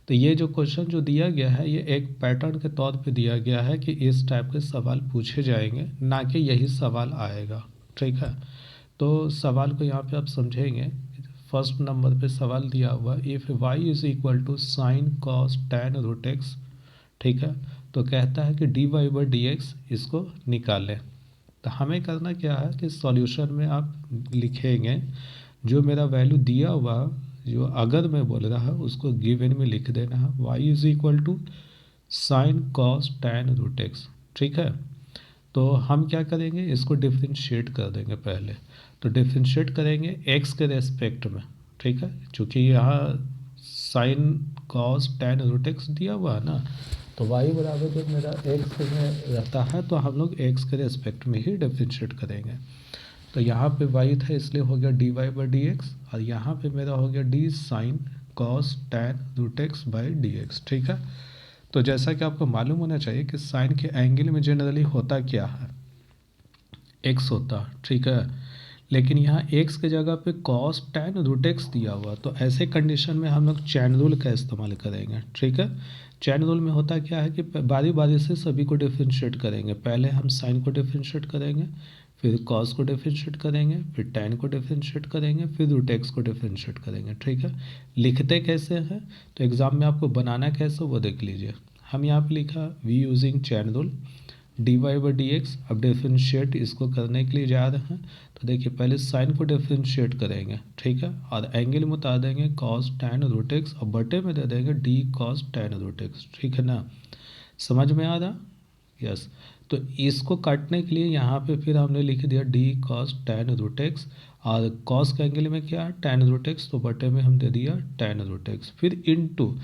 तो ये जो क्वेश्चन जो दिया गया है ये एक पैटर्न के तौर पे दिया गया है कि इस टाइप के सवाल पूछे जाएंगे, ना कि यही सवाल आएगा। ठीक है, तो सवाल को यहाँ पे आप समझेंगे। फर्स्ट नंबर पे सवाल दिया हुआ, if y is equal to sine cos tan root x. ठीक है, तो कहता है कि d y by d x इसको निकालें। तो हमें करना क्या है कि सॉल्यूशन में आप लिखेंगे जो मेरा वैल्यू दिया हुआ, जो अगर मैं बोल रहा है उसको गिवन में लिख देना है, y is equal to sine cos tan root x. ठीक है, तो हम क्या करेंगे, इसको डिफ्रेंशिएट कर देंगे पहले। तो डिफ्रेंशिएट करेंगे एक्स के रेस्पेक्ट में। ठीक है, चूँकि यहाँ sine cos tan root x दिया हुआ है ना, तो y बराबर जब मेरा x में रहता है तो हम लोग x के रेस्पेक्ट में ही डिफ्रेंशिएट करेंगे। तो यहाँ पे y था इसलिए हो गया d y by d x, और यहाँ पे मेरा हो गया d sine cos tan root x by d x. ठीक है, तो जैसा कि आपको मालूम होना चाहिए कि साइन के एंगल में जनरली होता क्या है, x होता है। ठीक है, लेकिन यहाँ x के जगह पे कॉस टैन रूट एक्स दिया हुआ, तो ऐसे कंडीशन में हम लोग चैन रूल का इस्तेमाल करेंगे। ठीक है, चैन रूल में होता क्या है कि बारी बारी से सभी को डिफ्रेंशिएट करेंगे। पहले हम साइन को डिफ्रेंशिएट करेंगे, फिर कॉस को डिफ्रेंशिएट करेंगे, फिर टैन को डिफ्रेंशिएट करेंगे, फिर रूट एक्स को डिफ्रेंशिएट करेंगे। ठीक है, लिखते कैसे हैं तो एग्ज़ाम में आपको बनाना कैसे वो देख लीजिए। हम यहाँ पे लिखा we using chain rule d y by d x. अब डिफ्रेंशिएट इसको करने के लिए जा रहे हैं, तो देखिए पहले साइन को डिफ्रेंशिएट करेंगे। ठीक है, और एंगल में उतार देंगे कॉस टैन रूट एक्स और बटे में दे देंगे d cos tan root x. ठीक है ना, समझ में आ रहा? यस। तो इसको काटने के लिए यहाँ पे फिर हमने लिख दिया d cos tan root x, और कॉस के एंगल में क्या है टैन रूट एक्स, तो बटे में हम दे दिया टैन रूट एक्स, फिर इनटू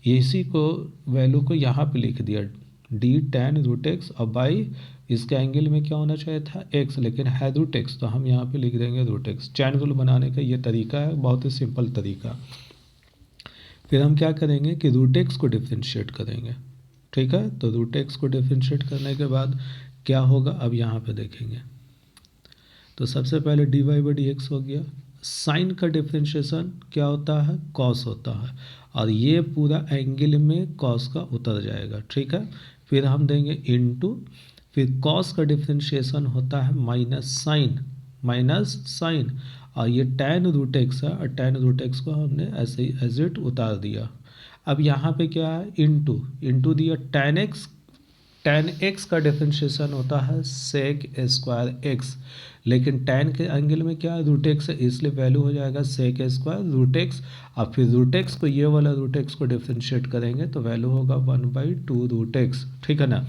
इसी को वैल्यू को यहाँ पे लिख दिया डी टैन रूट एक्स, और बाई इसके एंगल में क्या होना चाहिए था एक्स, लेकिन है रूट एक्स तो हम यहाँ पे लिख देंगे रूट एक्स। चैन रूल बनाने का ये तरीका है, बहुत ही सिंपल तरीका। फिर हम क्या करेंगे कि रूट एक्स को डिफ्रेंशिएट करेंगे। ठीक है, तो रूट एक्स को डिफ्रेंशिएट करने के बाद क्या होगा अब यहाँ पे देखेंगे। तो सबसे पहले d y by d x हो गया, साइन का डिफ्रेंशिएशन क्या होता है कॉस होता है, और ये पूरा एंगल में कॉस का उतर जाएगा। ठीक है, फिर हम देंगे इनटू, फिर कॉस का डिफ्रेंशिएशन होता है माइनस साइन, और ये टैन रूट एक्स है, और टैन रूट एक्स को हमने ऐसे ही एज इट उतार दिया। अब यहाँ पे क्या है इंटू दिया टैन एक्स का डिफरेंशिएशन होता है सेक स्क्वायर एक्स, लेकिन टैन के एंगल में क्या है रूट एक्स है, इसलिए वैल्यू हो जाएगा सेक स्क्वायर रूट एक्स, और फिर रूट एक्स को ये वाला रूट एक्स को डिफरेंशिएट करेंगे तो वैल्यू होगा 1/2 रूट एक्स। ठीक है ना,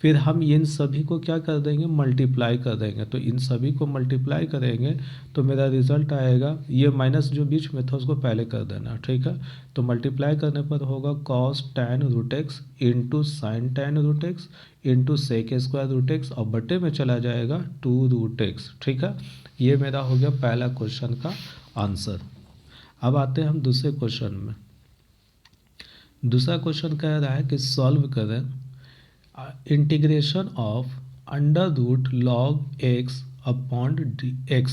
फिर हम इन सभी को क्या कर देंगे मल्टीप्लाई कर देंगे, तो इन सभी को मल्टीप्लाई करेंगे तो मेरा रिजल्ट आएगा, ये माइनस जो बीच में था उसको पहले कर देना। ठीक है, तो मल्टीप्लाई करने पर होगा cos tan root x into sine tan root x into sec square root x, और बटे में चला जाएगा 2 रूट एक्स। ठीक है, ये मेरा हो गया पहला क्वेश्चन का आंसर। अब आते हैं हम दूसरे क्वेश्चन में। दूसरा क्वेश्चन कह रहा है कि सॉल्व करें integration of under root log x upon d x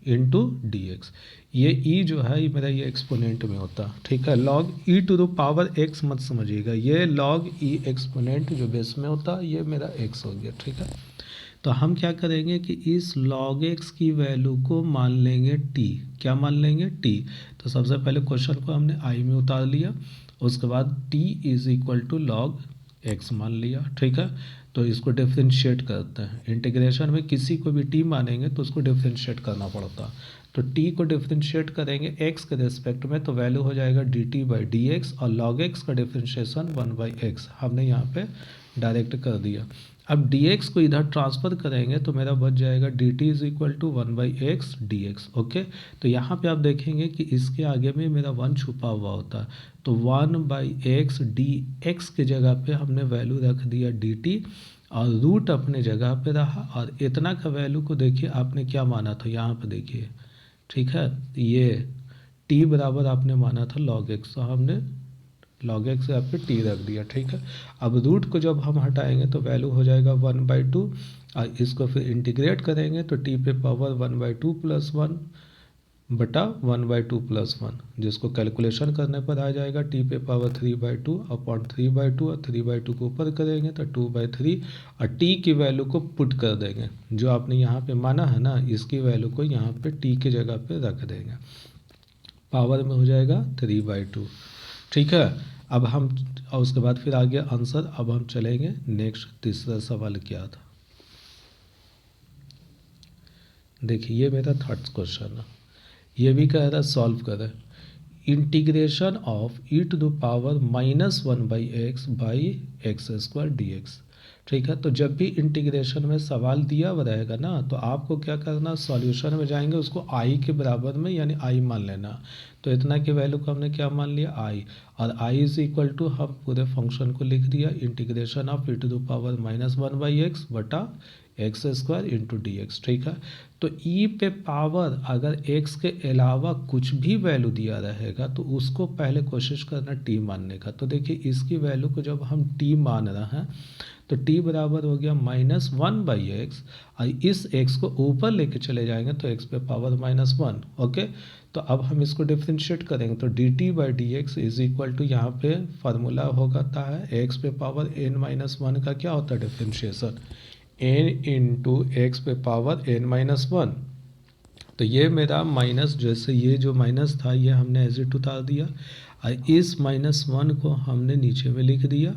into d x. ये ई जो है ये मेरा ये एक्सपोनेंट में होता है। ठीक है, log e to the power x मत समझिएगा, ये लॉग ई एक्सपोनेंट जो बेस में होता है ये मेरा एक्स हो गया। ठीक है, तो हम क्या करेंगे कि इस log x की वैल्यू को मान लेंगे t। क्या मान लेंगे t? तो सबसे पहले क्वेश्चन को हमने i में उतार लिया, उसके बाद t is equal to log x मान लिया। ठीक है, तो इसको डिफ्रेंशिएट करते हैं, इंटीग्रेशन में किसी को भी t मानेंगे तो उसको डिफ्रेंशिएट करना पड़ता। तो t को डिफ्रेंशिएट करेंगे x के रेस्पेक्ट में, तो वैल्यू हो जाएगा dt बाई डी एक्स, और log x का डिफ्रेंशिएशन 1/x हमने यहाँ पे डायरेक्ट कर दिया। अब dx को इधर ट्रांसफ़र करेंगे तो मेरा बच जाएगा dt is equal to 1/x dx। Okay, तो यहाँ पे आप देखेंगे कि इसके आगे में मेरा 1 छुपा हुआ होता है, तो 1/x dx के जगह पे हमने वैल्यू रख दिया dt, और रूट अपने जगह पे रहा, और इतना का वैल्यू को देखिए आपने क्या माना था यहाँ पे देखिए। ठीक है, ये t बराबर आपने माना था log x, तो हमने log x यहाँ पे t रख दिया। ठीक है, अब रूट को जब हम हटाएंगे तो वैल्यू हो जाएगा 1/2, और इसको फिर इंटीग्रेट करेंगे तो t पे पावर 1/2 + 1 बटा 1/2+1, जिसको कैलकुलेशन करने पर आ जाएगा टी पे पावर 3/2 अपॉन 3/2, और 3/2 को ऊपर करेंगे तो 2/3, और टी की वैल्यू को पुट कर देंगे, जो आपने यहाँ पे माना है ना, इसकी वैल्यू को यहाँ पे टी की जगह पे रख देंगे, पावर में हो जाएगा 3/2। ठीक है, अब हम, और उसके बाद फिर आ गया आंसर। अब हम चलेंगे नेक्स्ट, तीसरा सवाल क्या था। देखिए ये मेरा थर्ड क्वेश्चन है, ये भी कह रहा है सॉल्व करें integration of e⁻⁻1/x by x square D x. ठीक है, तो जब भी इंटीग्रेशन में सवाल दिया हुआ रहेगा ना, तो आपको क्या करना, सॉल्यूशन में जाएंगे, उसको आई के बराबर में यानी आई मान लेना। तो इतना की वैल्यू को हमने क्या मान लिया, आई, और आई इज इक्वल टू, हम पूरे फंक्शन को लिख दिया इंटीग्रेशन ऑफ e⁻⁻1/x बटा x square into d x. ठीक है, तो ई पे पावर अगर एक्स के अलावा कुछ भी वैल्यू दिया रहेगा तो उसको पहले कोशिश करना टी मानने का। तो देखिए इसकी वैल्यू को जब हम टी मान रहे हैं तो टी बराबर हो गया -1/x, और इस x को ऊपर लेके चले जाएंगे तो x पे पावर -1। ओके, तो अब हम इसको डिफ्रेंशिएट करेंगे तो dt/dx इज इक्वल टू, यहाँ पे फार्मूला होता है x पे पावर n-1 का क्या होता है डिफ्रेंशिएशन, n इंटू एक्स पे पावर n-1। तो ये मेरा माइनस, जैसे ये जो माइनस था ये हमने एज इट उतार दिया, और इस -1 को हमने नीचे में लिख दिया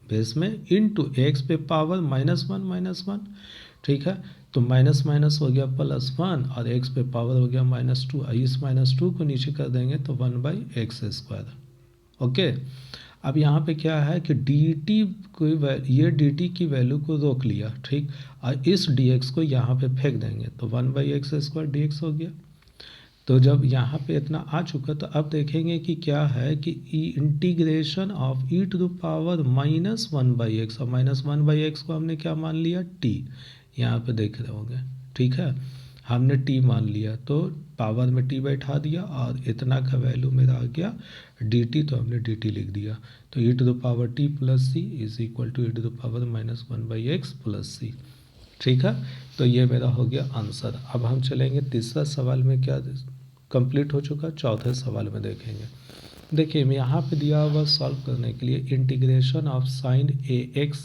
बेस में, इंटू एक्स पे पावर -1। ठीक है, तो माइनस माइनस हो गया +1, और एक्स पे पावर हो गया -2, और इस -2 को नीचे कर देंगे तो 1/x²। ओके, अब यहाँ पे क्या है कि dt को, ये dt की वैल्यू को रोक लिया, ठीक, और इस dx को यहाँ पे फेंक देंगे तो 1/x² dx हो गया। तो जब यहाँ पे इतना आ चुका तो अब देखेंगे कि क्या है कि इंटीग्रेशन ऑफ e⁻−1/x, और -1/x को हमने क्या मान लिया, t, यहाँ पे देख रहे होंगे। ठीक है, हमने t मान लिया तो पावर में t बैठा दिया, और इतना का वैल्यू मेरा आ गया dt, तो हमने dt लिख दिया। तो e⁻t+c is equal to e⁻−1/x+c। ठीक है, तो ये मेरा हो गया आंसर। अब हम चलेंगे तीसरा सवाल में, क्या कंप्लीट हो चुका, चौथे सवाल में देखेंगे। देखिए मैं यहाँ पे दिया हुआ सॉल्व करने के लिए integration of sign ax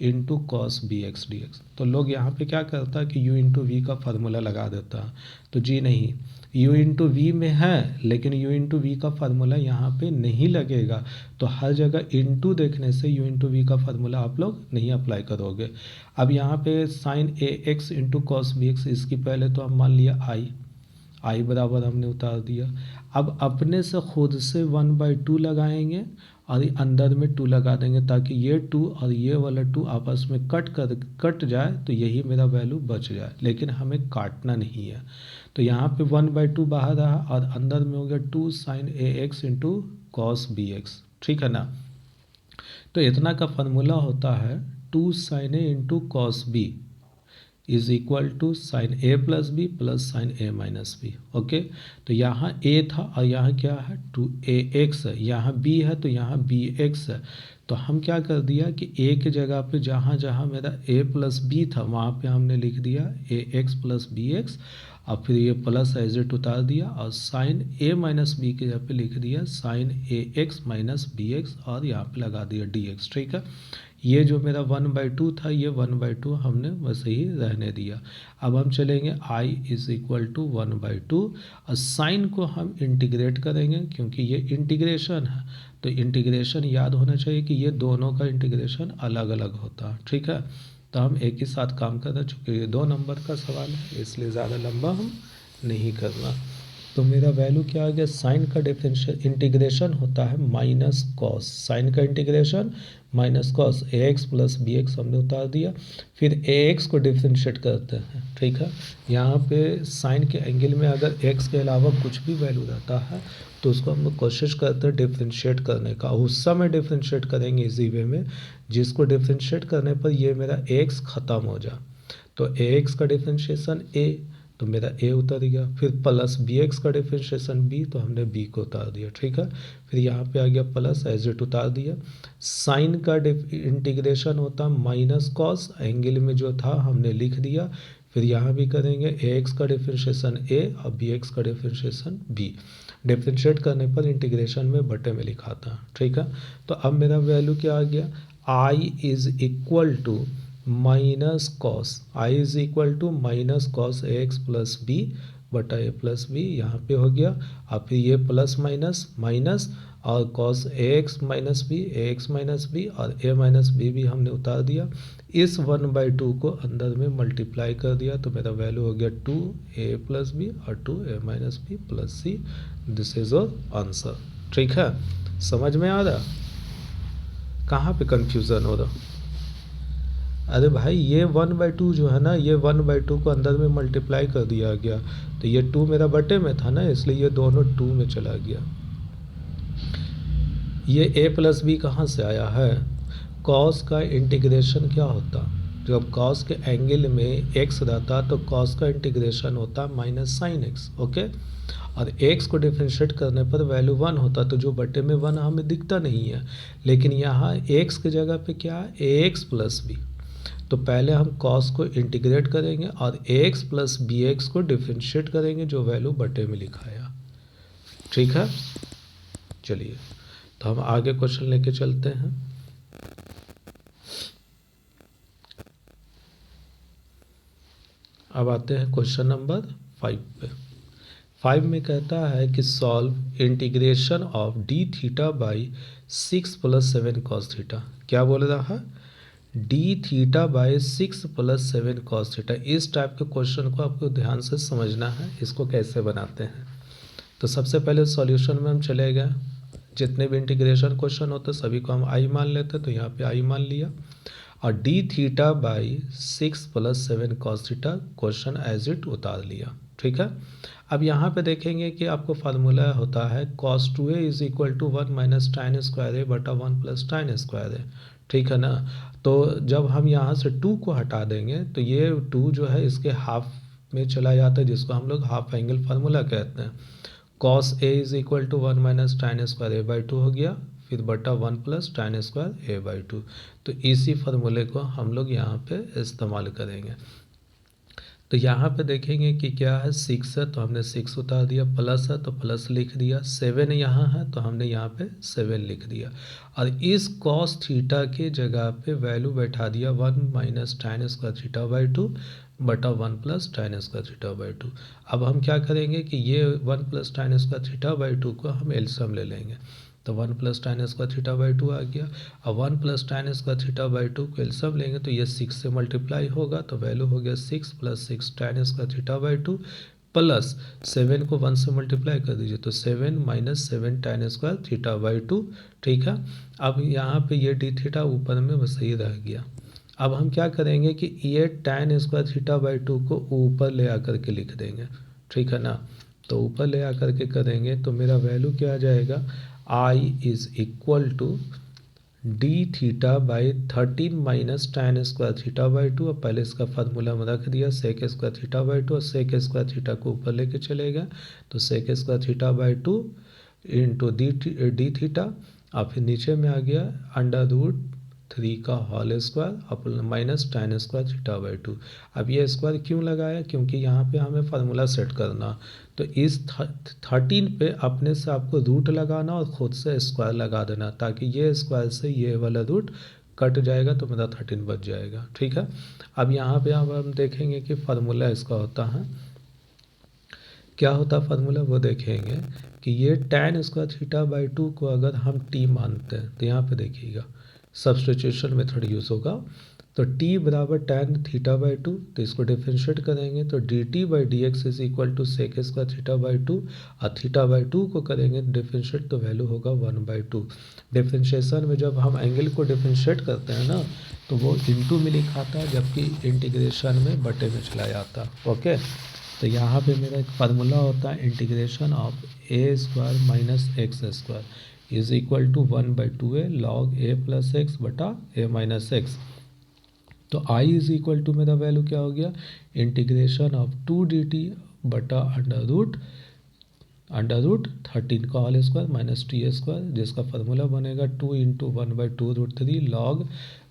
into cos bx dx। तो लोग यहाँ पे क्या करता है कि u इंटू वी का फार्मूला लगा देता है, तो जी नहीं, u इंटू वी में है लेकिन u इंटू वी का फार्मूला यहाँ पे नहीं लगेगा। तो हर जगह इंटू देखने से u इंटू वी का फार्मूला आप लोग नहीं अप्लाई करोगे। अब यहाँ पे sine ax into cos bx, इसकी पहले तो हम मान लिया आई बराबर हमने उतार दिया। अब अपने से खुद से 1/2 लगाएंगे और अंदर में 2 लगा देंगे, ताकि ये 2 और ये वाला 2 आपस में कट जाए, तो यही मेरा वैल्यू बच जाए, लेकिन हमें काटना नहीं है। तो यहाँ पे 1/2 बाहर रहा और अंदर में हो गया 2 sine ax into cos bx। ठीक है ना, तो इतना का फार्मूला होता है 2 sine a into cos b is equal to sine a plus b plus sine a minus b. Okay, तो यहाँ a था और यहाँ क्या है 2ax है, यहाँ b है तो यहाँ bx है। तो हम क्या कर दिया कि a के जगह पे जहाँ जहाँ मेरा a प्लस बी था वहाँ पे हमने लिख दिया ax प्लस bx, और फिर ये प्लस एज इट उतार दिया, और साइन a माइनस बी के जगह पे लिख दिया साइन ax माइनस bx, और यहाँ पे लगा दिया dx। ठीक है, ये जो मेरा 1/2 था ये 1/2 हमने वैसे ही रहने दिया। अब हम चलेंगे i इज इक्वल टू 1/2, और साइन को हम इंटीग्रेट करेंगे क्योंकि ये इंटीग्रेशन है, तो इंटीग्रेशन याद होना चाहिए कि ये दोनों का इंटीग्रेशन अलग अलग होता है। ठीक है, तो हम एक ही साथ काम कर रहे हैं, चूँकि ये 2 नंबर का सवाल है इसलिए ज़्यादा लंबा हम नहीं करना। तो मेरा वैल्यू क्या आ गया, साइन का डिफरेंशियल इंटीग्रेशन होता है माइनस कॉस, साइन का integration minus cos ax plus bx हमने उतार दिया। फिर ax को डिफरेंशिएट करते हैं। ठीक है, यहाँ पे साइन के एंगल में अगर x के अलावा कुछ भी वैल्यू रहता है तो उसको हम लोग कोशिश करते हैं डिफरेंशिएट करने का, उस समय डिफरेंशिएट करेंगे इजी वे में जिसको डिफरेंशिएट करने पर ये मेरा x ख़त्म हो जाए। तो ax का डिफरेंशिएशन a, तो मेरा a उतार गया, फिर प्लस bx का डिफरेंशिएशन b, तो हमने b को उतार दिया। ठीक है, फिर यहाँ पे आ गया प्लस एज इट उतार दिया। साइन का इंटीग्रेशन होता माइनस कॉस, एंगल में जो था हमने लिख दिया, फिर यहाँ भी करेंगे ax का डिफरेंशिएशन a और bx का डिफरेंशिएशन b। डिफरेंशिएट करने पर इंटीग्रेशन में बटे में लिखा था, ठीक है। तो अब मेरा वैल्यू क्या आ गया, i is equal to minus cos, I is equal to minus cos a x plus b बटा ए प्लस बी, यहाँ पे हो गया। अब फिर ये प्लस माइनस माइनस और cos a x minus B, A x minus B और ए माइनस बी भी हमने उतार दिया। इस 1/2 को अंदर में मल्टीप्लाई कर दिया तो मेरा वैल्यू हो गया 2a प्लस बी और 2a minus b plus c. This is our answer, ठीक है। समझ में आ रहा, कहाँ पे कंफ्यूजन हो रहा? अरे भाई ये 1/2 जो है ना, ये 1/2 को अंदर में मल्टीप्लाई कर दिया गया तो ये 2 मेरा बटे में था ना, इसलिए ये दोनों 2 में चला गया। ये a प्लस बी कहाँ से आया है, कॉस का इंटीग्रेशन क्या होता, जब कॉस के एंगल में x रहता तो कॉस का इंटीग्रेशन होता माइनस साइन एक्स, ओके। और x को डिफ्रेंशिएट करने पर वैल्यू 1 होता, तो जो बटे में 1 हमें दिखता नहीं है, लेकिन यहाँ x की जगह पे क्या है ax प्लस बी। तो पहले हम कॉस को इंटीग्रेट करेंगे और ax प्लस bx को डिफ्रेंशिएट करेंगे जो वैल्यू बटे में लिखाया, ठीक है। चलिए तो हम आगे क्वेश्चन लेके चलते हैं। अब आते हैं क्वेश्चन नंबर 5 पे। 5 में कहता है कि solve integration of D theta by 6 plus 7 cos theta. क्या बोल रहा है, D theta by 6 plus 7 cos theta. इस टाइप के क्वेश्चन को आपको ध्यान से समझना है, इसको कैसे बनाते हैं। तो सबसे पहले सॉल्यूशन में हम चले गए, जितने भी इंटीग्रेशन क्वेश्चन होते सभी को हम आई मान लेते, तो यहाँ पे आई मान लिया और d theta by 6 plus 7 cos theta question as it उतार लिया, ठीक है। अब यहाँ पे देखेंगे कि आपको फार्मूला होता है cos 2a is equal to 1 minus tan square A बटा 1 प्लस टाइन स्क्वायर ए, ठीक है ना। तो जब हम यहाँ से 2 को हटा देंगे तो ये 2 जो है इसके हाफ में चला जाता है, जिसको हम लोग हाफ एंगल फार्मूला कहते हैं। cos a is equal to 1 minus tan square a by 2 हो गया, फिर बटा 1 प्लस टाइन स्क्वायर ए बाई 2। तो इसी फार्मूले को हम लोग यहाँ पे इस्तेमाल करेंगे। तो यहाँ पे देखेंगे कि क्या है, 6 है तो हमने 6 उतार दिया, प्लस है तो प्लस लिख दिया, 7 यहाँ है तो हमने यहाँ पे 7 लिख दिया और इस cos थीटा के जगह पे वैल्यू बैठा दिया 1 minus tan square theta by 2 बटा 1 प्लस टाइन स्क्वायर थीटा बाई 2। अब हम क्या करेंगे कि ये 1 प्लस टाइन स्क्वायर थीटा बाई 2 को हम एलसीएम ले लेंगे, तो 1 प्लस टाइन स्क्वायर थीटा बाई 2 आ गया। अब 1 प्लस टाइन स्क्वायर थीटा बाई 2 को एलसीएम लेंगे तो ये 6 से मल्टीप्लाई होगा, तो वैल्यू हो गया 6 प्लस 6 टाइन स्क्वायर थीटा बाई 2 प्लस 7 को 1 से मल्टीप्लाई कर दीजिए तो 7 माइनस 7 टाइन स्क्वायर थीटा बाई 2, ठीक है। अब यहाँ पे ये डी थीटा ऊपर में बस ही रह गया। अब हम क्या करेंगे कि ये tan स्क्वायर थीटा बाई 2 को ऊपर ले आकर के लिख देंगे, ठीक है ना। तो ऊपर ले आकर के करेंगे तो मेरा वैल्यू क्या आ जाएगा, i is equal to d theta by 13 minus tan square theta by 2। अब पहले इसका फार्मूला में रख दिया सेक स्क्वायर थीटा बाई 2 और सेक स्क्वायर थीटा को ऊपर लेके चलेगा तो sec square theta by 2 into d theta, और फिर नीचे में आ गया √3 का whole square upon minus tan square theta by 2। अब ये स्क्वायर क्यों लगाया, क्योंकि यहाँ पे हमें फार्मूला सेट करना, तो इस 13 पे अपने से आपको रूट लगाना और ख़ुद से स्क्वायर लगा देना, ताकि ये स्क्वायर से ये वाला रूट कट जाएगा तो मेरा 13 बच जाएगा, ठीक है। अब यहाँ पे अब हम देखेंगे कि फार्मूला इसका होता है, क्या होता है फार्मूला वो देखेंगे कि ये tan स्क्वायर थीटा बाई 2 को अगर हम t मानते हैं तो यहाँ पे देखिएगा सब्स्टिट्यूशन मेथड यूज़ होगा, तो t बराबर tan थीटा बाई 2, तो इसको डिफ्रेंशिएट करेंगे तो dt by d x is equal to sec square theta by 2 और थीटा बाई 2 को करेंगे डिफ्रेंशिएट तो वैल्यू होगा 1/2। डिफ्रेंशिएशन में जब हम एंगल को डिफ्रेंशिएट करते हैं ना तो वो इंटू में लिखाता है, जबकि इंटीग्रेशन में बटे में चला जाता, ओके। तो यहाँ पे मेरा एक फार्मूला होता है integration of a square minus x square is equal to 1/2a log a plus x बटा ए माइनस एक्स। तो i इज इक्वल टू मेरा वैल्यू क्या हो गया, इंटीग्रेशन ऑफ 2 dt बटा अंडर रूट अंडर रूट 13 का whole square minus t square, जिसका formula बनेगा 2 इंटू 1/2√3 लॉग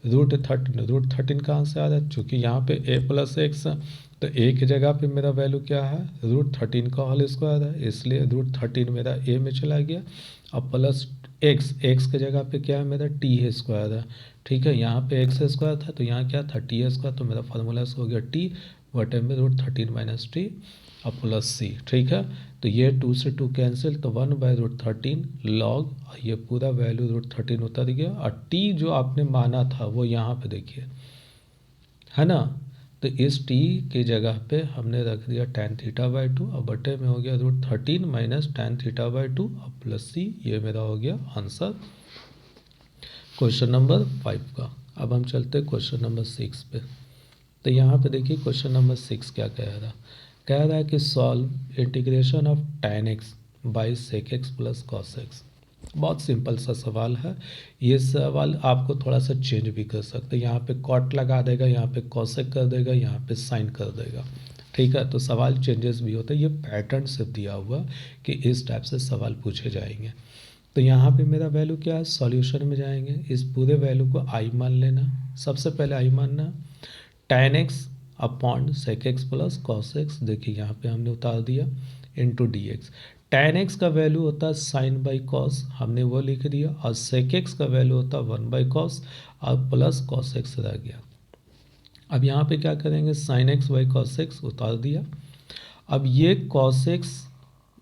रूट 13 कहाँ से आ रहा है, चूँकि यहाँ पे a प्लस एक्स है तो a की जगह पे मेरा वैल्यू क्या है, रूट 13 का होल स्क्वायर है, इसलिए रूट 13 मेरा a में चला गया। अब प्लस एक्स की जगह पे क्या है मेरा टी स्क्वायर है, ठीक है, यहाँ पे एक्स स्क्वायर था तो यहाँ क्या था टी स्क्वायर, तो मेरा फार्मूला से हो गया टी बटे में रूट 13 माइनस टी अब प्लस सी, ठीक है। तो ये 2 से 2 कैंसिल, तो 1/√13 लॉग, ये पूरा वैल्यू रूट 13 उतर गया, और टी जो आपने माना था वो यहाँ पे देखिए है ना, तो इस टी की जगह पे हमने रख दिया tan θ/2 और बटे में हो गया रूट 13 माइनस tan θ/2 और प्लस सी, ये मेरा हो गया आंसर क्वेश्चन नंबर 5 का। अब हम चलते हैं क्वेश्चन नंबर 6 पे। तो यहाँ पे देखिए क्वेश्चन नंबर 6 क्या कह रहा है कि solve integration of tan x by sec x plus cos x। बहुत सिंपल सा सवाल है, ये सवाल आपको थोड़ा सा चेंज भी कर सकते हैं, यहाँ पे कॉट लगा देगा, यहाँ पे cosec कर देगा, यहाँ पे साइन कर देगा, ठीक है। तो सवाल चेंजेस भी होते हैं, ये पैटर्न सिर्फ दिया हुआ कि इस टाइप से सवाल पूछे जाएंगे। तो यहाँ पे मेरा वैल्यू क्या है, सॉल्यूशन में जाएंगे, इस पूरे वैल्यू को आई मान लेना, सबसे पहले आई मानना, tan x upon sec x plus cos x, देखिए यहाँ पे हमने उतार दिया, into d x. tan x का वैल्यू होता है साइन बाई कॉस, हमने वो लिख दिया, और sec x का वैल्यू होता है 1/cos और प्लस cos x रह गया। अब यहाँ पे क्या करेंगे, sine x by cos x उतार दिया। अब ये cos x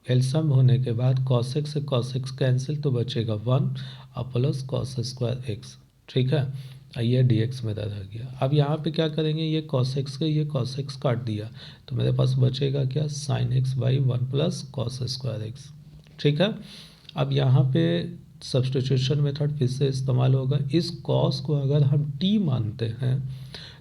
एलसम होने के बाद cos x से cos x कैंसिल, तो बचेगा 1 और प्लस cos स्क्वायर x, ठीक है, ये डी एक्स में रह गया। अब यहाँ पे क्या करेंगे, ये cos x के ये cos x काट दिया, तो मेरे पास बचेगा क्या, sin x by 1 plus cos square x, ठीक है। अब यहाँ पे सब्स्टिट्यूशन मेथड फिर से इस्तेमाल होगा, इस cos को अगर हम t मानते हैं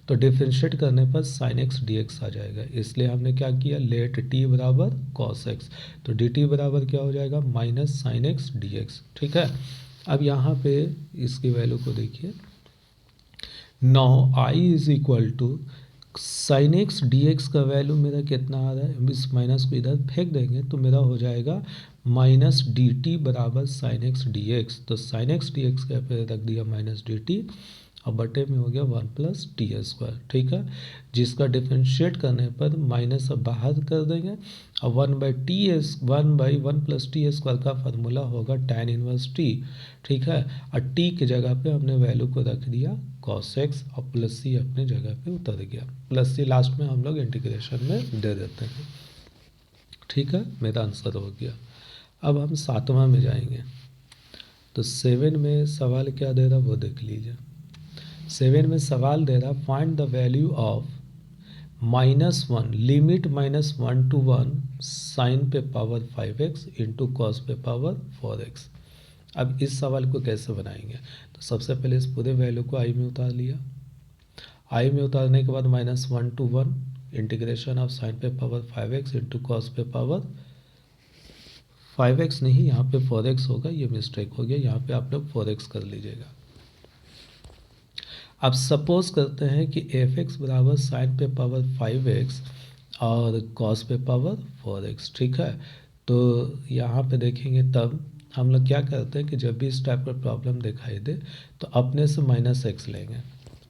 तो डिफ्रेंशिएट करने पर sin x dx आ जाएगा, इसलिए हमने क्या किया, लेट t बराबर cos x, तो dt बराबर क्या हो जाएगा, माइनस sin x dx, ठीक है। अब यहाँ पे इसकी वैल्यू को देखिए, now I is equal to sine x d x का वैल्यू मेरा कितना आ रहा है, इस माइनस को इधर फेंक देंगे तो मेरा हो जाएगा माइनस डी टी बराबर साइन एक्स डी एक्स, तो साइन एक्स डी एक्स का पे रख दिया माइनस डी टी और बटे में हो गया 1 प्लस टी स्क्वायर, ठीक है, जिसका डिफ्रेंशिएट करने पर माइनस अब बाहर कर देंगे और 1/1 प्लस टी स्क्वायर का फार्मूला होगा tan इनवर्स टी, ठीक है, और टी की जगह पे हमने वैल्यू को रख दिया cos x और प्लस सी अपने जगह पे उतर गया, प्लस सी लास्ट में हम लोग इंटीग्रेशन में दे देते हैं, ठीक है, मेरा आंसर हो गया। अब हम 7वां में जाएंगे, तो 7 में सवाल क्या दे रहा वो देख लीजिए। 7 में सवाल दे रहा, find the value of -1 limit -1 to 1 sine पे पावर 5x इंटू कॉस पे पावर 4x। अब इस सवाल को कैसे बनाएंगे, तो सबसे पहले इस पूरे वैल्यू को आई में उतार लिया, आई में उतारने के बाद -1 to 1 इंटीग्रेशन ऑफ साइन पे पावर 5x इंटू कॉस पे पावर 5x नहीं, यहाँ पे 4x होगा, ये मिस्टेक हो गया, यहाँ पे आप लोग 4x कर लीजिएगा। अब सपोज करते हैं कि एफ एक्स बराबर साइन पे पावर 5x और कॉस पे पावर 4x, ठीक है। तो यहाँ पे देखेंगे तब हम लोग क्या करते हैं कि जब भी इस टाइप का प्रॉब्लम दिखाई दे तो अपने से -x लेंगे,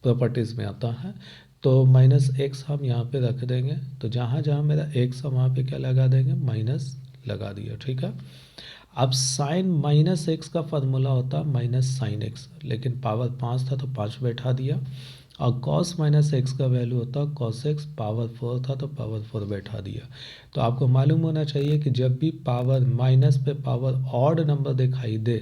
प्रॉपर्टीज़ में आता है, तो -x हम यहाँ पे रख देंगे, तो जहाँ जहाँ मेरा x है वहाँ पे क्या लगा देंगे, माइनस लगा दिया, ठीक है। अब साइन -x का फार्मूला होता है माइनस साइन एक्स, लेकिन पावर 5 था तो 5 बैठा दिया, और cos -x का वैल्यू होता है cos x, पावर 4 था तो पावर 4 बैठा दिया। तो आपको मालूम होना चाहिए कि जब भी पावर माइनस पे पावर ऑड नंबर दिखाई दे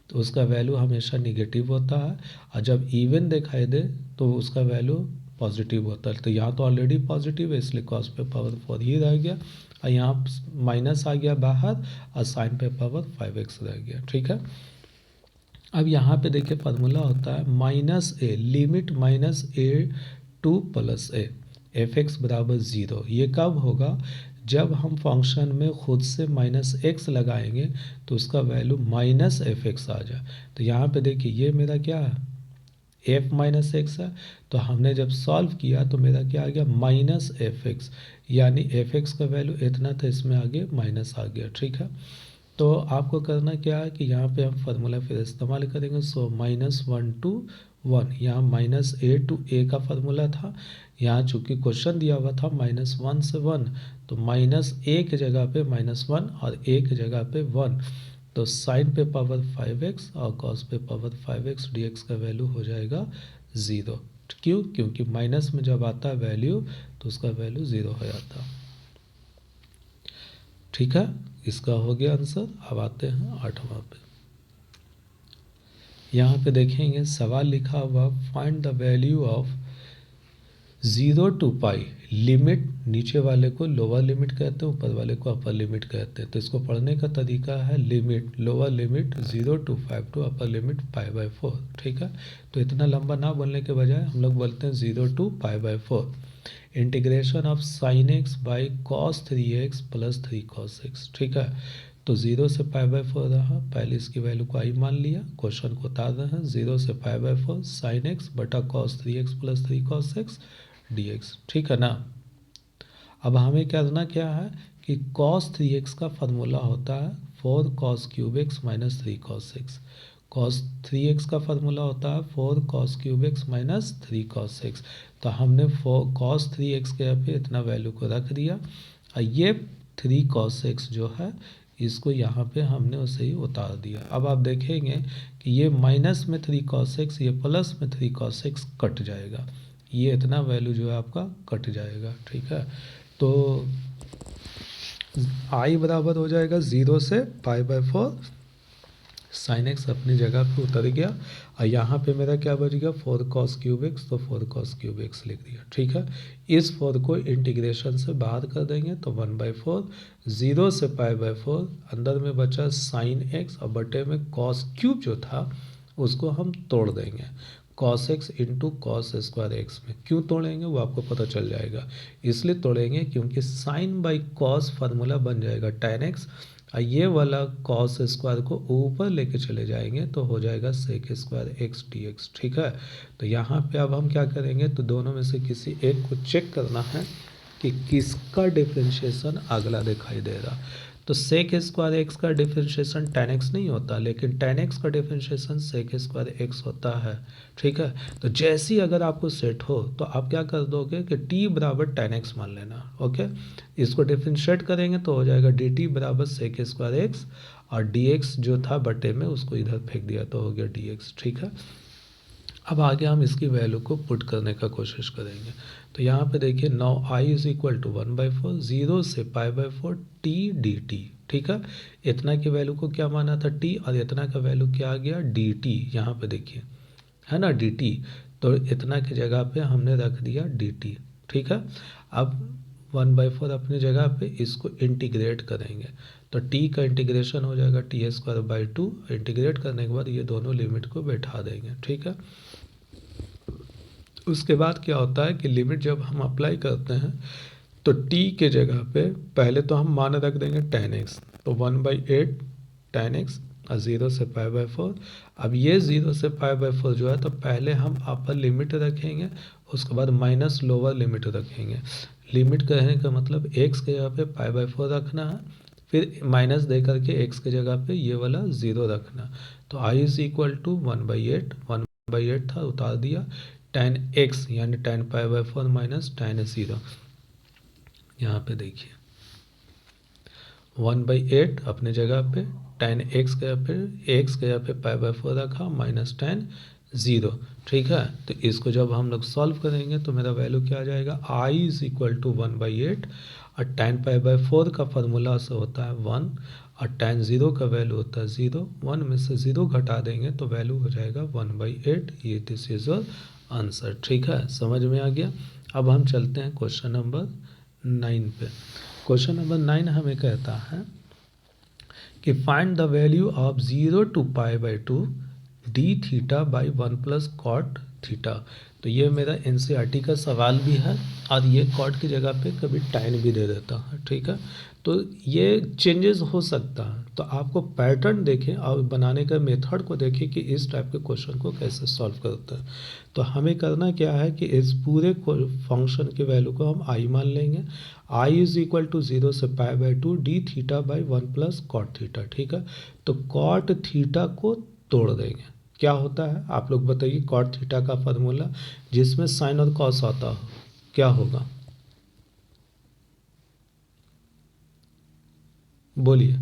तो उसका वैल्यू हमेशा निगेटिव होता है, और जब इवन दिखाई दे तो उसका वैल्यू पॉजिटिव होता है। तो यहाँ तो ऑलरेडी पॉजिटिव है इसलिए cos पे पावर 4 ही रह गया, और यहाँ माइनस आ गया बाहर और साइन पे पावर 5x रह गया, ठीक है। अब यहाँ पे देखिए फार्मूला होता है -a limit -a to +a f x बराबर 0। ये कब होगा, जब हम फंक्शन में खुद से -x लगाएंगे तो उसका वैल्यू -fx आ जाए। तो यहाँ पे देखिए ये मेरा क्या है, एफ माइनस एक्स है, तो हमने जब सॉल्व किया तो मेरा क्या आ गया माइनस एफ एक्स, यानी एफ एक्स का वैल्यू इतना था, इसमें आगे माइनस आ गया। ठीक है, तो आपको करना क्या है कि यहाँ पे हम फार्मूला फिर इस्तेमाल करेंगे। सो -1 to 1, यहाँ -a to a का फार्मूला था, यहाँ चूंकि क्वेश्चन दिया हुआ था -1 से 1, तो -a की जगह पे -1 और a की जगह पे 1, तो साइन पे पावर 5x और कॉस पे पावर 5x dx का वैल्यू हो जाएगा 0। क्यों? क्योंकि माइनस में जब आता है वैल्यू तो उसका वैल्यू 0 हो जाता। ठीक है, इसका हो गया आंसर। अब आते हैं 8वां पे। यहाँ पे देखेंगे सवाल लिखा हुआ find the value of 0 to pi, limit नीचे वाले को लोअर लिमिट कहते हैं, ऊपर वाले को अपर लिमिट कहते हैं। तो इसको पढ़ने का तरीका है limit, lower limit 0 to 5 to upper limit π/4। ठीक है, तो इतना लंबा ना बोलने के बजाय हम लोग बोलते हैं 0 to π/4। Integration of sine x by cos 3x plus 3 cos x। ठीक है, तो 0 से π/4 रहा, पहले इसकी वैल्यू को आई मान लिया, क्वेश्चन को उतार रहे हैं 0 से π/4 साइन एक्स बटा cos 3x plus 3 cos x dx। ठीक है ना। अब हमें करना क्या है कि cos 3x का फार्मूला होता है 4 cos cube x minus 3 cos x। cos 3x का फार्मूला होता है 4 cos cube x minus 3 cos x। तो हमने 4 cos 3x के यहाँ पे इतना वैल्यू को रख दिया, और ये 3 cos x जो है इसको यहाँ पे हमने उसे ही उतार दिया। अब आप देखेंगे कि ये माइनस में 3 cos x, ये प्लस में 3 cos x कट जाएगा, ये इतना वैल्यू जो है आपका कट जाएगा। ठीक है, तो i बराबर हो जाएगा 0 से π/4, साइन एक्स अपनी जगह पे उतर गया, और यहाँ पे मेरा क्या बच गया 4 cos क्यूब x, तो 4 cos क्यूब x लिख दिया। ठीक है, इस 4 को इंटीग्रेशन से बाहर कर देंगे तो 1/4, 0 से π/4, अंदर में बचा साइन एक्स और बटे में cos क्यूब जो था उसको हम तोड़ देंगे cos x into cos square x में। क्यों तोड़ेंगे वो आपको पता चल जाएगा, इसलिए तोड़ेंगे क्योंकि साइन बाई कॉस फार्मूला बन जाएगा tan x, और ये वाला कॉस स्क्वायर को ऊपर लेके चले जाएंगे तो हो जाएगा सेक स्क्वायर एक्स dx। ठीक है, तो यहाँ पे अब हम क्या करेंगे, तो दोनों में से किसी एक को चेक करना है कि किसका डिफरेंशिएशन अगला दिखाई दे रहा। तो सेक स्क्वायर एक्स का डिफरेंशिएशन tan x नहीं होता, लेकिन tan x का डिफरेंशिएशन सेक स्क्वायर एक्स होता है। ठीक है, तो जैसी अगर आपको सेट हो तो आप क्या कर दोगे कि t बराबर tan x मान लेना। ओके, इसको डिफरेंशिएट करेंगे तो हो जाएगा dt बराबर सेक स्क्वायर एक्स, और dx जो था बटे में उसको इधर फेंक दिया तो हो गया dx। ठीक है, अब आगे हम इसकी वैल्यू को पुट करने का कोशिश करेंगे। तो यहाँ पे देखिए now i is equal to 1/4, 0 से π/4 t dt। ठीक है, इतना की वैल्यू को क्या माना था t, और इतना का वैल्यू क्या आ गया dt। यहाँ पे देखिए है ना dt, तो इतना की जगह पे हमने रख दिया dt। ठीक है, अब 1/4 अपनी जगह पे, इसको इंटीग्रेट करेंगे तो t का इंटीग्रेशन हो जाएगा t²/2। इंटीग्रेट करने के बाद ये दोनों लिमिट को बैठा देंगे। ठीक है, उसके बाद क्या होता है कि लिमिट जब हम अप्लाई करते हैं तो t के जगह पे पहले तो हम मान रख देंगे tan x, तो 1/8 tan x और 0 से π/4। अब ये 0 से π/4 जो है तो पहले हम अपर लिमिट रखेंगे, उसके बाद माइनस लोअर लिमिट रखेंगे। लिमिट कहने का मतलब x के जगह पे π/4 रखना है, फिर माइनस दे करके x के जगह पे ये वाला 0 रखना। तो i इज इक्वल टू 1/8, 1/8 था उतार दिया, tan x यानी tan π/4 माइनस tan 0। यहाँ पे देखिए 1/8 अपने जगह पे, tan x के जगह पे π/4 रखा माइनस tan 0। ठीक है, तो इसको जब हम लोग सॉल्व करेंगे तो मेरा वैल्यू क्या आ जाएगा i इज इक्वल टू 1/8, और tan π/4 का फार्मूला से होता है 1, और tan 0 का वैल्यू होता है 0। 1 में से 0 घटा देंगे तो वैल्यू हो जाएगा 1/8। ये दिस इज योर आंसर। ठीक है, समझ में आ गया। अब हम चलते हैं क्वेश्चन नंबर 9 पे। क्वेश्चन नंबर 9 हमें कहता है कि find the value of 0 to π/2 d theta by 1 plus cot theta. तो ये मेरा NCERT का सवाल भी है, और ये कॉट की जगह पे कभी टाइन भी दे देता है। ठीक है, तो ये चेंजेस हो सकता है। तो आपको पैटर्न देखें और बनाने का मेथड को देखें कि इस टाइप के क्वेश्चन को कैसे सॉल्व करते हैं। तो हमें करना क्या है कि इस पूरे फंक्शन की वैल्यू को हम आई मान लेंगे। आई इज इक्वल टू 0 से pi by 2 d theta by 1 plus cot theta. ठीक है, तो कॉट थीटा को तोड़ देंगे। क्या होता है आप लोग बताइए, कॉट थीटा का फार्मूला जिसमें साइन और कॉस आता हो, क्या होगा बोलिए?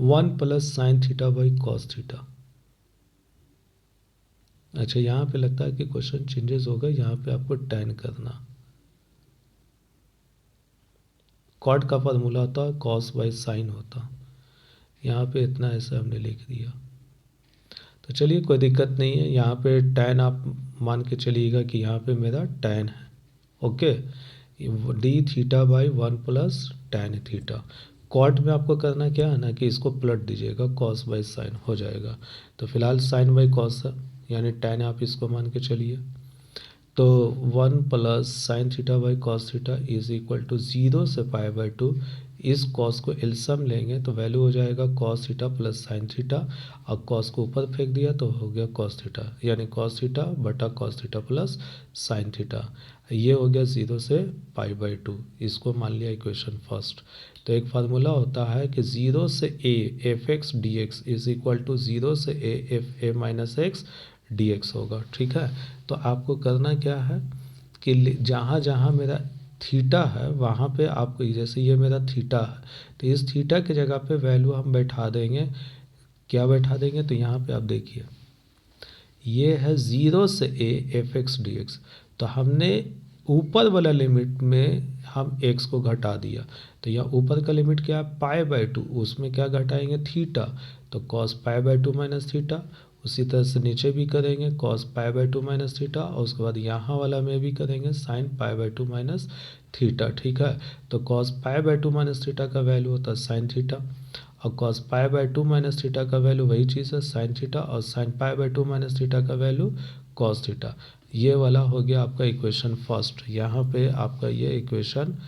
1 plus sine theta by cos theta. अच्छा, यहाँ पे लगता है कि क्वेश्चन चेंजेस होगा, यहाँ पे आपको टैन करना। कॉट का फार्मूला होता है कॉस बाई साइन होता, यहाँ पे इतना ऐसा हमने लिख दिया। तो चलिए कोई दिक्कत नहीं है, यहाँ पे टैन आप मान के चलिएगा कि यहाँ पे मेरा टैन है। Okay, d theta by 1 plus tan theta. Cot में आपको करना क्या है ना कि इसको पलट दीजिएगा, कॉस बाई साइन हो जाएगा। तो फिलहाल साइन बाई कॉस है, यानी टैन आप इसको मान के चलिए। तो 1 plus sine theta by cos theta is equal to 0 से पाई बाई 2। इस कॉस को एलसम लेंगे तो वैल्यू हो जाएगा cos theta plus sine theta, और कॉस को ऊपर फेंक दिया तो हो गया कॉस थीटा, यानी कॉस थीटा बटा cos theta plus sine theta. ये हो गया 0 से पाई बाई 2, इसको मान लिया इक्वेशन फर्स्ट। तो एक फार्मूला होता है कि 0 से a f x d x is equal to 0 से a f a minus x d x होगा। ठीक है, तो आपको करना क्या है कि जहाँ जहाँ मेरा थीटा है वहाँ पे आपको, जैसे ये मेरा थीटा है तो इस थीटा की जगह पे वैल्यू हम बैठा देंगे। क्या बैठा देंगे? तो यहाँ पे आप देखिए, ये है 0 से a f x d x. तो हमने ऊपर वाला लिमिट में हम एक्स को घटा दिया, तो यहाँ ऊपर का लिमिट क्या है? पाई बाई 2, उसमें क्या घटाएंगे? थीटा। तो cos pi by 2 minus theta. उसी तरह से नीचे भी करेंगे cos pi by 2 minus theta, और उसके बाद यहाँ वाला में भी करेंगे sine pi by 2 minus theta. ठीक है, तो cos pi by 2 minus theta का वैल्यू होता है साइन थीटा, और cos pi by 2 minus theta का वैल्यू वही चीज़ है साइन थीटा, और sine pi by 2 minus theta का वैल्यू कॉस थीटा। ये वाला हो गया आपका इक्वेशन फर्स्ट। यहाँ पे आपका ये इक्वेशन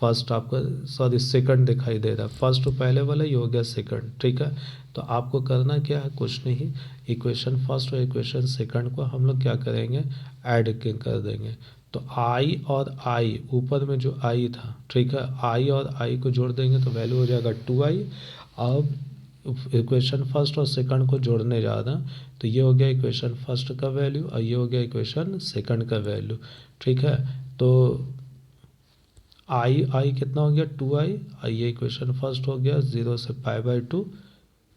फर्स्ट आपका, सॉरी सेकंड दिखाई दे रहा है। फर्स्ट तो पहले वाला, ये हो गया सेकंड। ठीक है, तो आपको करना क्या है? कुछ नहीं, इक्वेशन फर्स्ट और इक्वेशन सेकंड को हम लोग क्या करेंगे? ऐड कर देंगे। तो आई और आई, ऊपर में जो आई था, ठीक है, आई और आई को जोड़ देंगे तो वैल्यू हो जाएगा 2i। अब इक्वेशन फर्स्ट और सेकंड को जोड़ने जा रहा है, तो ये हो गया इक्वेशन फर्स्ट का वैल्यू और ये हो गया इक्वेशन सेकंड का वैल्यू। ठीक है, तो आई कितना हो गया? 2i। ये इक्वेशन फर्स्ट हो गया 0 से पाई बाई 2,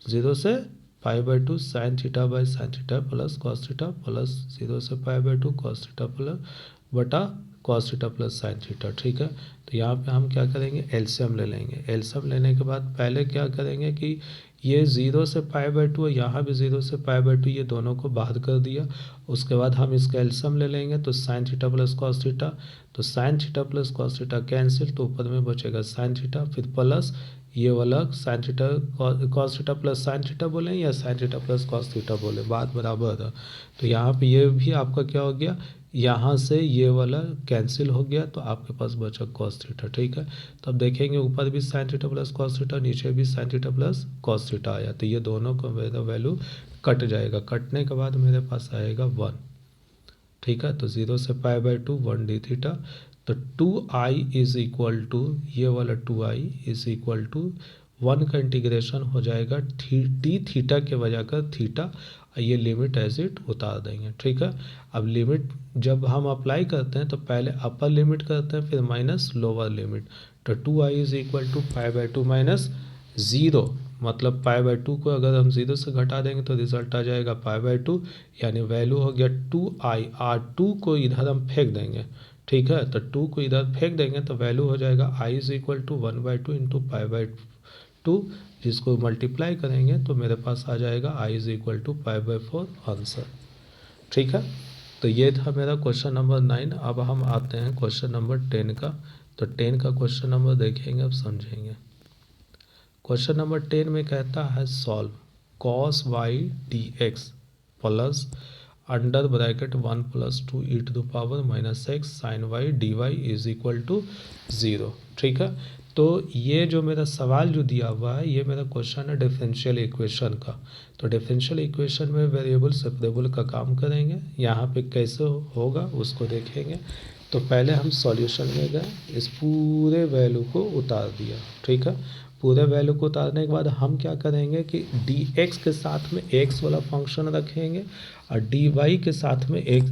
0 से pi by 2 sine theta by sine theta plus cos theta plus 0 से pi by 2 cos theta plus बटा cos theta plus sine theta. ठीक है, तो यहाँ पे हम क्या करेंगे? एलसीएम ले लेंगे। एलसीएम लेने के बाद पहले क्या करेंगे कि ये 0 से पाई बाई 2 है, यहाँ भी 0 से पाई बाई 2, ये दोनों को बाहर कर दिया। उसके बाद हम इसका एलसीएम ले लेंगे तो sine theta plus cos theta, तो sine theta plus cos theta cancel, तो ऊपर में बचेगा साइन थीटा, फिर प्लस ये वाला sine theta cos theta plus sine theta बोलें या sign theta plus cos theta बोले, बात बराबर है। तो यहाँ पे ये भी आपका क्या हो गया? यहाँ से ये वाला कैंसिल हो गया, तो आपके पास बचा कॉस थीटा। ठीक है, तो अब देखेंगे ऊपर भी sign theta plus cos theta, नीचे भी sign theta plus cos theta आया, तो ये दोनों का मेरा वैल्यू कट जाएगा। कटने के बाद मेरे पास आएगा 1। ठीक है, तो 0 से पाई बाई 2 1 डी थीटा, तो 2i इज इक्वल टू, ये वाला 2i इज इक्वल टू 1 का इंटीग्रेशन हो जाएगा डी थीटा के वजह का थीटा, ये लिमिट एज इट उतार देंगे। ठीक है, अब लिमिट जब हम अप्लाई करते हैं तो पहले अपर लिमिट करते हैं फिर माइनस लोअर लिमिट। तो 2i is equal to pi by 2 minus 0, मतलब पाई बाई 2 को अगर हम 0 से घटा देंगे तो रिजल्ट आ जाएगा पाई बाई 2, यानी वैल्यू हो गया 2i। और 2 को इधर हम फेंक देंगे। ठीक है, तो 2 को इधर फेंक देंगे तो वैल्यू हो जाएगा i is equal to 1/2 into pi by 2, जिसको मल्टीप्लाई करेंगे तो मेरे पास आ जाएगा i is equal to pi by 4 answer. ठीक है, तो ये था मेरा क्वेश्चन नंबर 9। अब हम आते हैं क्वेश्चन नंबर 10 का। तो 10 का क्वेश्चन नंबर देखेंगे, अब समझेंगे। क्वेश्चन नंबर 10 में कहता है solve cos y d x plus under bracket 1 plus 2 e to the power minus x sine y d y is equal to 0। ठीक है, तो ये जो मेरा सवाल जो दिया हुआ है ये मेरा क्वेश्चन है डिफरेंशियल इक्वेशन का। तो डिफरेंशियल इक्वेशन में वेरिएबल सेपरेबल का काम करेंगे, यहाँ पे कैसे होगा उसको देखेंगे। तो पहले हम सॉल्यूशन में गए, इस पूरे वैल्यू को उतार दिया, ठीक है। पूरे वैल्यू को उतारने के बाद हम क्या करेंगे कि dx के साथ में x वाला फंक्शन रखेंगे और dy के साथ में एक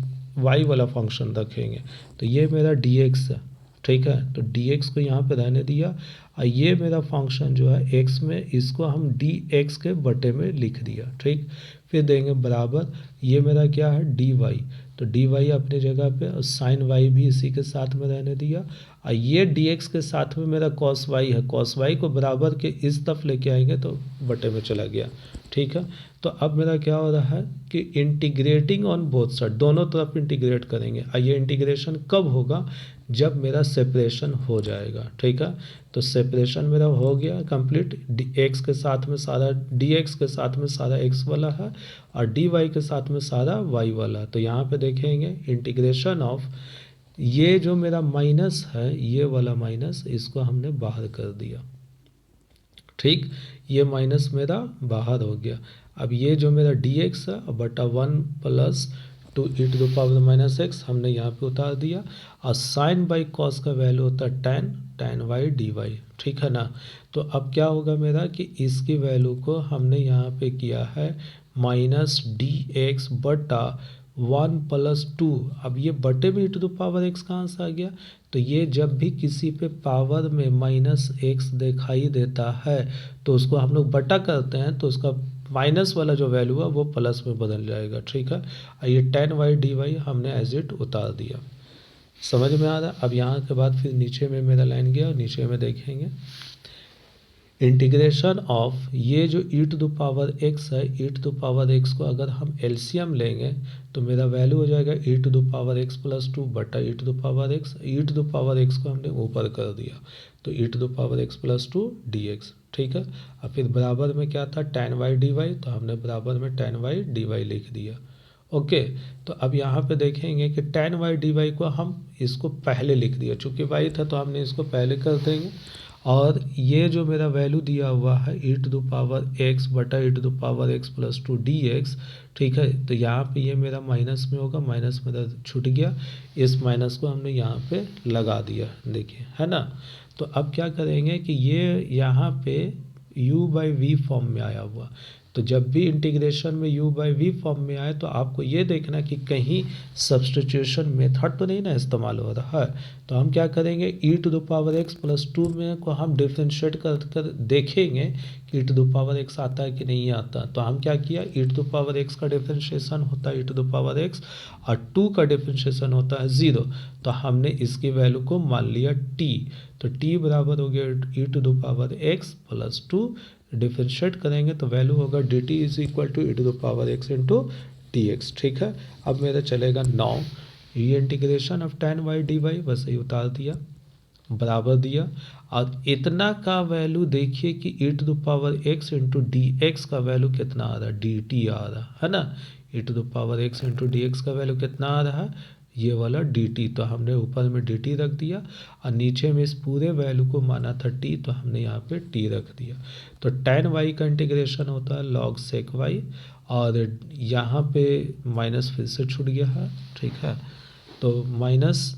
y वाला फंक्शन रखेंगे। तो ये मेरा dx है, ठीक है। तो dx को यहाँ पे रहने दिया और ये मेरा फंक्शन जो है x में, इसको हम dx के बटे में लिख दिया, ठीक। फिर देंगे बराबर, ये मेरा क्या है dy, तो dy अपनी जगह पे और साइन y भी इसी के साथ में रहने दिया और ये dx के साथ में मेरा cos y है, cos y को बराबर के इस तरफ लेके आएंगे तो बटे में चला गया, ठीक है। तो अब मेरा क्या हो रहा है कि इंटीग्रेटिंग ऑन बोथ साइड, दोनों तरफ इंटीग्रेट करेंगे और ये इंटीग्रेशन कब होगा, जब मेरा सेपरेशन हो जाएगा, ठीक है। तो सेपरेशन मेरा हो गया कंप्लीट, x के साथ में सारा dx के साथ में सारा x वाला है और dy के साथ में सारा y वाला। तो यहाँ पे देखेंगे इंटीग्रेशन ऑफ, ये जो मेरा माइनस है ये वाला माइनस, इसको हमने बाहर कर दिया, ठीक। ये माइनस मेरा बाहर हो गया। अब ये जो मेरा dx है बटा 1 plus 2 e to the power minus x हमने यहाँ पे उतार दिया और साइन बाई कॉस का वैल्यू होता है tan y dy, ठीक है ना। तो अब क्या होगा मेरा कि इसकी वैल्यू को हमने यहाँ पे किया है माइनस dx बटा 1 प्लस 2। अब ये बटे में e to the power x कहाँ से आ गया, तो ये जब भी किसी पे पावर में माइनस एक्स दिखाई देता है तो उसको हम लोग बटा करते हैं, तो उसका माइनस वाला जो वैल्यू है वो प्लस में बदल जाएगा, ठीक है। और ये tan y dy हमने एज इट उतार दिया, समझ में आ रहा है। अब यहाँ के बाद फिर नीचे में मेरा लाइन गया और नीचे में देखेंगे इंटीग्रेशन ऑफ, ये जो e to the power x है, e to the power x को अगर हम एलसीएम लेंगे तो मेरा वैल्यू हो जाएगा e to the power x plus 2 बटा e to the power x, e to the power x को हमने ऊपर कर दिया तो e to the power x plus 2 dx, ठीक है। अब फिर बराबर में क्या था tan y dy, तो हमने बराबर में tan y dy लिख दिया, ओके। तो अब यहाँ पे देखेंगे कि tan y dy को हम इसको पहले लिख दिया, चूँकि y था तो हमने इसको पहले कर देंगे। और ये जो मेरा वैल्यू दिया हुआ है e to the power x बटा e to the power x plus 2 dx, ठीक है। तो यहाँ पे ये मेरा माइनस में होगा, माइनस मेरा छूट गया, इस माइनस को हमने यहाँ पे लगा दिया, देखिए, है ना। तो अब क्या करेंगे कि ये यहाँ पे u बाई वी फॉर्म में आया हुआ, तो जब भी इंटीग्रेशन में u बाई वी फॉर्म में आए तो आपको ये देखना कि कहीं सब्सटीट्यूशन मेथड तो नहीं ना इस्तेमाल हो रहा है। तो हम क्या करेंगे e to the power x plus 2 में को हम डिफ्रेंशिएट कर देखेंगे कि e to the power x आता है कि नहीं आता। तो हम क्या किया, e to the power x का डिफ्रेंशिएशन होता है e to the power x और 2 का डिफ्रेंशिएशन होता है 0। तो हमने इसकी वैल्यू को मान लिया t, तो t बराबर हो गया e to the power x plus 2, differentiate करेंगे तो वैल्यू होगा dt is equal to e to the power x into dx, ठीक है। अब मेरा चलेगा 9, ये integration of tan y dy बस ये उतार दिया, बराबर दिया और इतना का वैल्यू देखिए कि e to the power x into dx का वैल्यू कितना आ रहा है, dt आ रहा है ना। e to the power x into dx का वैल्यू कितना आ रहा है, ये वाला dt, तो हमने ऊपर में dt रख दिया और नीचे में इस पूरे वैल्यू को माना था t, तो हमने यहाँ पे t रख दिया। तो tan y का इंटीग्रेशन होता है log sec y और यहाँ पे माइनस फिर से छूट गया है, ठीक है। तो माइनस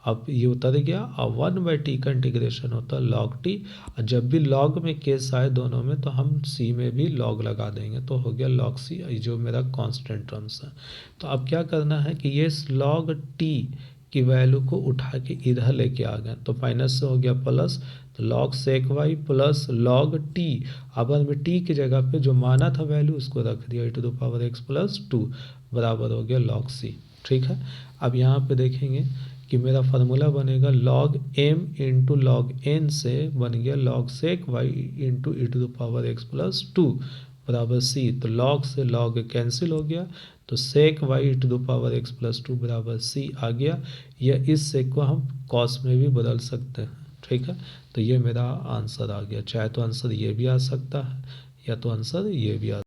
अब ये उतर गया और 1/t का इंटीग्रेशन होता है log t, और जब भी log में केस आए दोनों में तो हम c में भी log लगा देंगे, तो हो गया log c, जो मेरा कांस्टेंट टर्म्स है। तो अब क्या करना है कि ये log t की वैल्यू को उठा के इधर लेके आ गए, तो माइनस से हो गया प्लस, तो log sec y plus log t, अब हमें t की जगह पे जो माना था वैल्यू उसको रख दिया e to the power x plus 2 बराबर हो गया log c, ठीक है। अब यहाँ पे देखेंगे कि मेरा फार्मूला बनेगा log m into log n से बन गया log sec y into e to the power x plus 2 बराबर c, तो log से log कैंसिल हो गया, तो sec y e to the power x plus 2 बराबर c आ गया। या इस sec को हम cos में भी बदल सकते हैं, ठीक है। तो ये मेरा आंसर आ गया, चाहे तो आंसर ये भी आ सकता है या तो आंसर ये भी आ